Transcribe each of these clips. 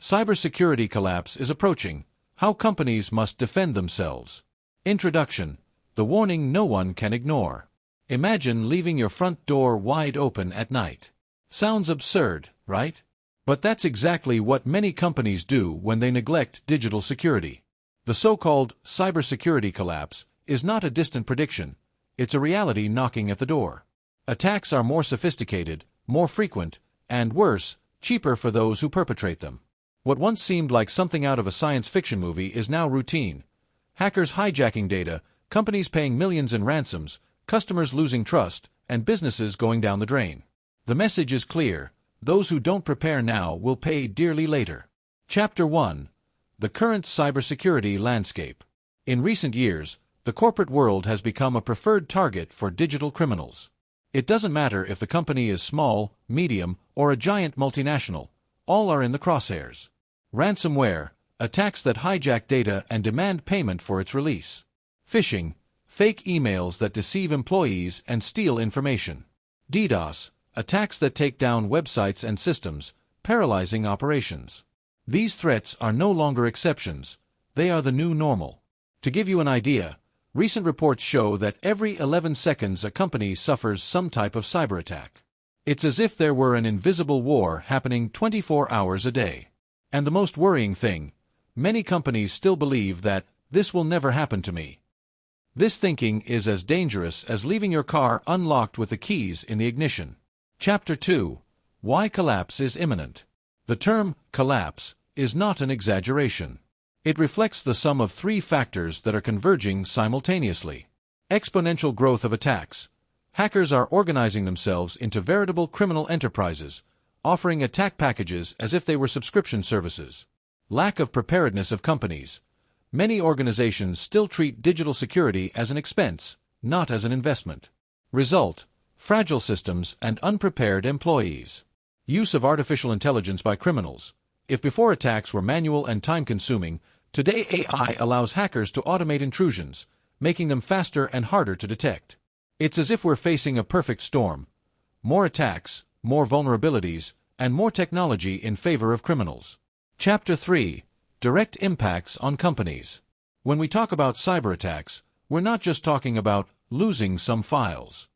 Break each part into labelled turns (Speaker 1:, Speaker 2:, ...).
Speaker 1: Cybersecurity collapse is approaching. How companies must defend themselves. Introduction. The warning no one can ignore. Imagine leaving your front door wide open at night. Sounds absurd, right? But that's exactly what many companies do when they neglect digital security. The so-called cybersecurity collapse is not a distant prediction. It's a reality knocking at the door. Attacks are more sophisticated, more frequent, and worse, cheaper for those who perpetrate them. What once seemed like something out of a science fiction movie is now routine. Hackers hijacking data, companies paying millions in ransoms, customers losing trust, and businesses going down the drain. The message is clear: those who don't prepare now will pay dearly later. Chapter 1. The current cybersecurity landscape. In recent years, the corporate world has become a preferred target for digital criminals. It doesn't matter if the company is small, medium, or a giant multinational, all are in the crosshairs. Ransomware, attacks that hijack data and demand payment for its release. Phishing, fake emails that deceive employees and steal information. DDoS, attacks that take down websites and systems, paralyzing operations. These threats are no longer exceptions, they are the new normal. To give you an idea, recent reports show that every 11 seconds a company suffers some type of cyber attack. It's as if there were an invisible war happening 24 hours a day. And the most worrying thing, many companies still believe that this will never happen to me. This thinking is as dangerous as leaving your car unlocked with the keys in the ignition. Chapter 2. Why collapse is imminent. The term collapse is not an exaggeration. It reflects the sum of three factors that are converging simultaneously. Exponential growth of attacks. Hackers are organizing themselves into veritable criminal enterprises, offering attack packages as if they were subscription services. Lack of preparedness of companies. Many organizations still treat digital security as an expense, not as an investment. Result: fragile systems and unprepared employees. Use of artificial intelligence by criminals. If before attacks were manual and time-consuming, today AI allows hackers to automate intrusions, making them faster and harder to detect. It's as if we're facing a perfect storm. More attacks, more vulnerabilities, and more technology in favor of criminals. Chapter 3. Direct impacts on companies. When we talk about cyber attacks, we're not just talking about losing some files.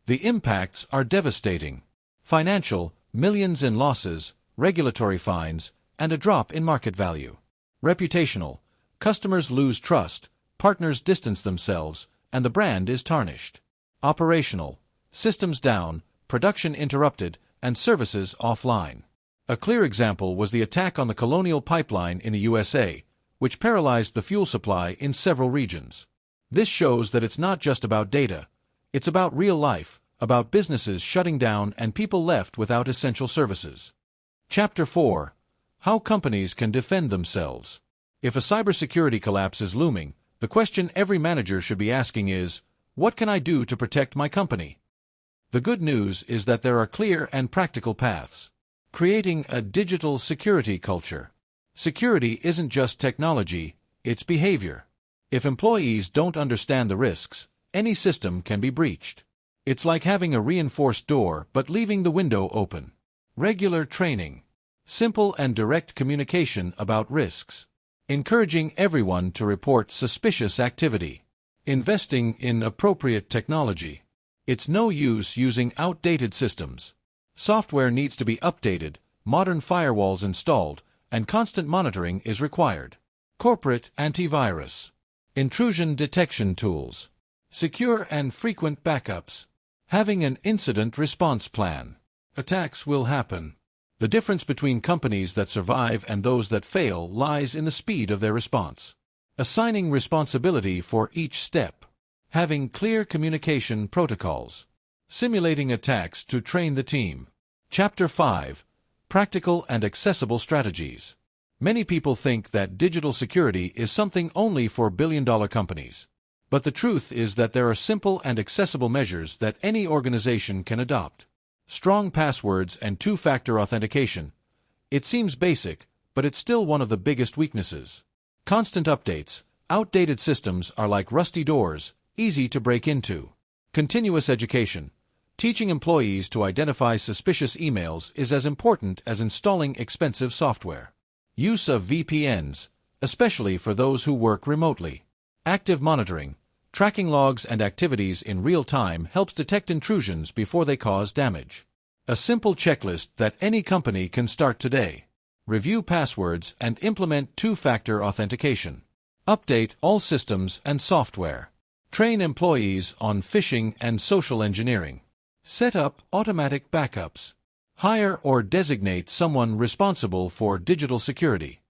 Speaker 1: The impacts are devastating. Financial, millions in losses, regulatory fines, and a drop in market value. Reputational, customers lose trust, partners distance themselves, and the brand is tarnished. Operational, systems down, production interrupted, and services offline. A clear example was the attack on the Colonial Pipeline in the USA, which paralyzed the fuel supply in several regions. This shows that it's not just about data. It's about real life, about businesses shutting down and people left without essential services. Chapter 4. How companies can defend themselves. If a cybersecurity collapse is looming, the question every manager should be asking is, what can I do to protect my company? The good news is that there are clear and practical paths. Creating a digital security culture. Security isn't just technology, it's behavior. If employees don't understand the risks, any system can be breached. It's like having a reinforced door but leaving the window open. Regular training. Simple and direct communication about risks. Encouraging everyone to report suspicious activity. Investing in appropriate technology. It's no use using outdated systems. Software needs to be updated, modern firewalls installed, and constant monitoring is required. Corporate antivirus. Intrusion detection tools. Secure and frequent backups. Having an incident response plan. Attacks will happen. The difference between companies that survive and those that fail lies in the speed of their response. Assigning responsibility for each step. Having clear communication protocols. Simulating attacks to train the team. Chapter 5. Practical and accessible strategies. Many people think that digital security is something only for billion-dollar companies. But the truth is that there are simple and accessible measures that any organization can adopt. Strong passwords and two-factor authentication. It seems basic, but it's still one of the biggest weaknesses. Constant updates. Outdated systems are like rusty doors, easy to break into. Continuous education. Teaching employees to identify suspicious emails is as important as installing expensive software. Use of VPNs, especially for those who work remotely. Active monitoring. Tracking logs and activities in real time helps detect intrusions before they cause damage. A simple checklist that any company can start today. Review passwords and implement two-factor authentication. Update all systems and software. Train employees on phishing and social engineering. Set up automatic backups. Hire or designate someone responsible for digital security.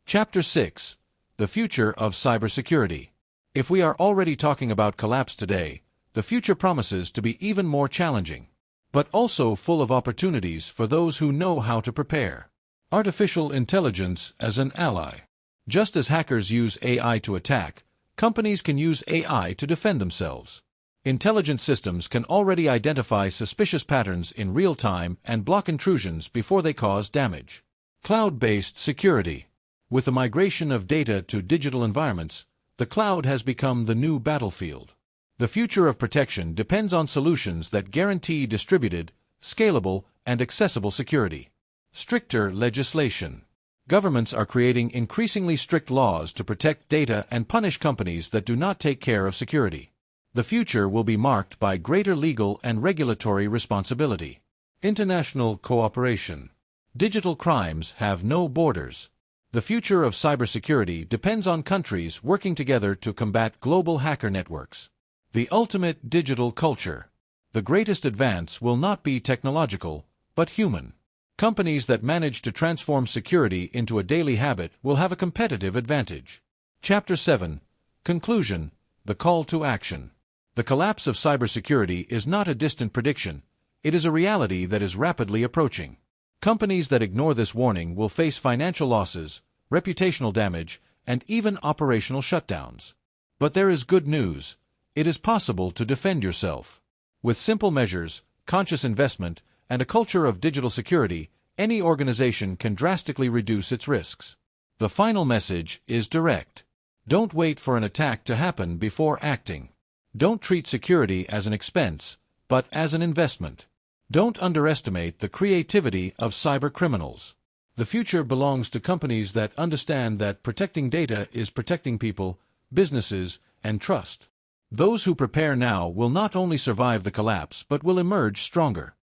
Speaker 1: Chapter 6. The Future of Cybersecurity. If we are already talking about collapse today, the future promises to be even more challenging, but also full of opportunities for those who know how to prepare. Artificial intelligence as an ally. Just as hackers use AI to attack, companies can use AI to defend themselves. Intelligent systems can already identify suspicious patterns in real time and block intrusions before they cause damage. Cloud-based security. With the migration of data to digital environments, the cloud has become the new battlefield. The future of protection depends on solutions that guarantee distributed, scalable, and accessible security. Stricter legislation. Governments are creating increasingly strict laws to protect data and punish companies that do not take care of security. The future will be marked by greater legal and regulatory responsibility. International cooperation. Digital crimes have no borders. The future of cybersecurity depends on countries working together to combat global hacker networks. The ultimate digital culture. The greatest advance will not be technological, but human. Companies that manage to transform security into a daily habit will have a competitive advantage. Chapter 7. Conclusion. The call to action. The collapse of cybersecurity is not a distant prediction. It is a reality that is rapidly approaching. Companies that ignore this warning will face financial losses, reputational damage, and even operational shutdowns. But there is good news. It is possible to defend yourself. With simple measures, conscious investment, and a culture of digital security, any organization can drastically reduce its risks. The final message is direct. Don't wait for an attack to happen before acting. Don't treat security as an expense, but as an investment. Don't underestimate the creativity of cyber criminals. The future belongs to companies that understand that protecting data is protecting people, businesses, and trust. Those who prepare now will not only survive the collapse but will emerge stronger.